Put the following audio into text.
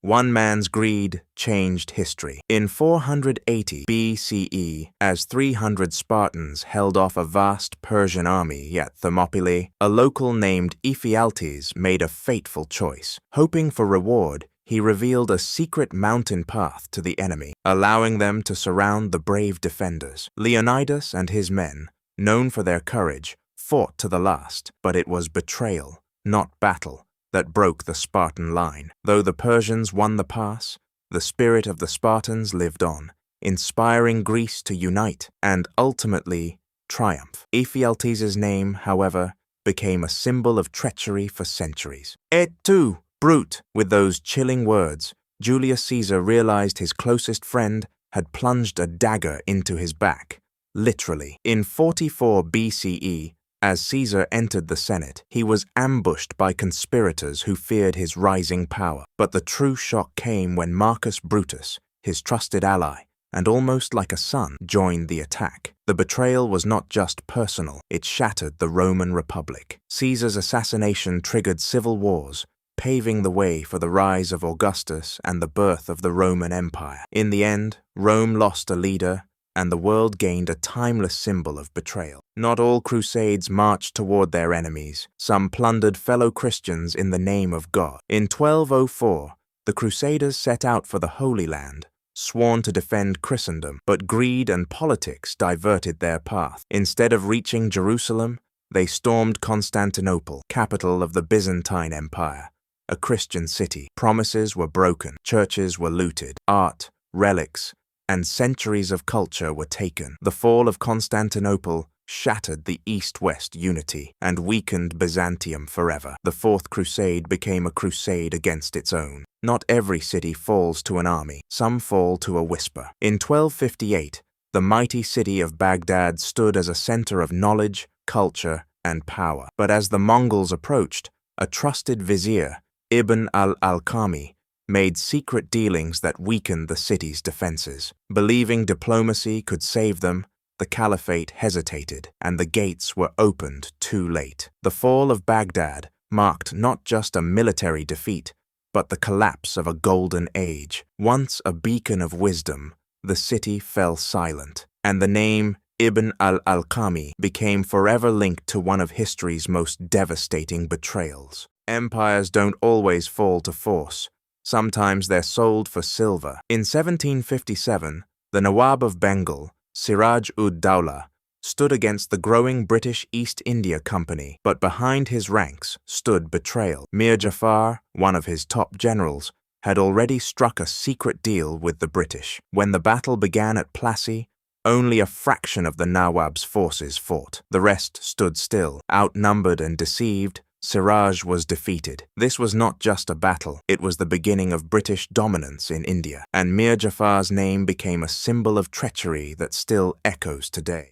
One man's greed changed history. In 480 BCE, as 300 Spartans held off a vast Persian army at Thermopylae, a local named Ephialtes made a fateful choice. Hoping for reward, he revealed a secret mountain path to the enemy, allowing them to surround the brave defenders. Leonidas and his men, known for their courage, fought to the last, but it was betrayal, not battle, that broke the Spartan line. Though the Persians won the pass, the spirit of the Spartans lived on, inspiring Greece to unite and ultimately triumph. Ephialtes' name, however, became a symbol of treachery for centuries. Et tu, brute! With those chilling words, Julius Caesar realized his closest friend had plunged a dagger into his back, literally. In 44 BCE, as Caesar entered the Senate, he was ambushed by conspirators who feared his rising power. But the true shock came when Marcus Brutus, his trusted ally, and almost like a son, joined the attack. The betrayal was not just personal, it shattered the Roman Republic. Caesar's assassination triggered civil wars, paving the way for the rise of Augustus and the birth of the Roman Empire. In the end, Rome lost a leader, and the world gained a timeless symbol of betrayal. Not all crusades marched toward their enemies. Some plundered fellow Christians in the name of God. In 1204, the Crusaders set out for the Holy Land, sworn to defend Christendom, but greed and politics diverted their path. Instead of reaching Jerusalem, they stormed Constantinople, capital of the Byzantine Empire, a Christian city. Promises were broken, churches were looted, art, relics, and centuries of culture were taken. The fall of Constantinople shattered the East-West unity and weakened Byzantium forever. The Fourth Crusade became a crusade against its own. Not every city falls to an army. Some fall to a whisper. In 1258, the mighty city of Baghdad stood as a center of knowledge, culture, and power. But as the Mongols approached, a trusted vizier, Ibn al-Alqami, made secret dealings that weakened the city's defenses. Believing diplomacy could save them, the caliphate hesitated, and the gates were opened too late. The fall of Baghdad marked not just a military defeat, but the collapse of a golden age. Once a beacon of wisdom, the city fell silent, and the name Ibn al-Alqami became forever linked to one of history's most devastating betrayals. Empires don't always fall to force. Sometimes they're sold for silver. In 1757, the Nawab of Bengal, Siraj-ud-Dawla, stood against the growing British East India Company, but behind his ranks stood betrayal. Mir Jafar, one of his top generals, had already struck a secret deal with the British. When the battle began at Plassey, only a fraction of the Nawab's forces fought. The rest stood still. Outnumbered and deceived, Siraj was defeated. This was not just a battle, it was the beginning of British dominance in India, and Mir Jafar's name became a symbol of treachery that still echoes today.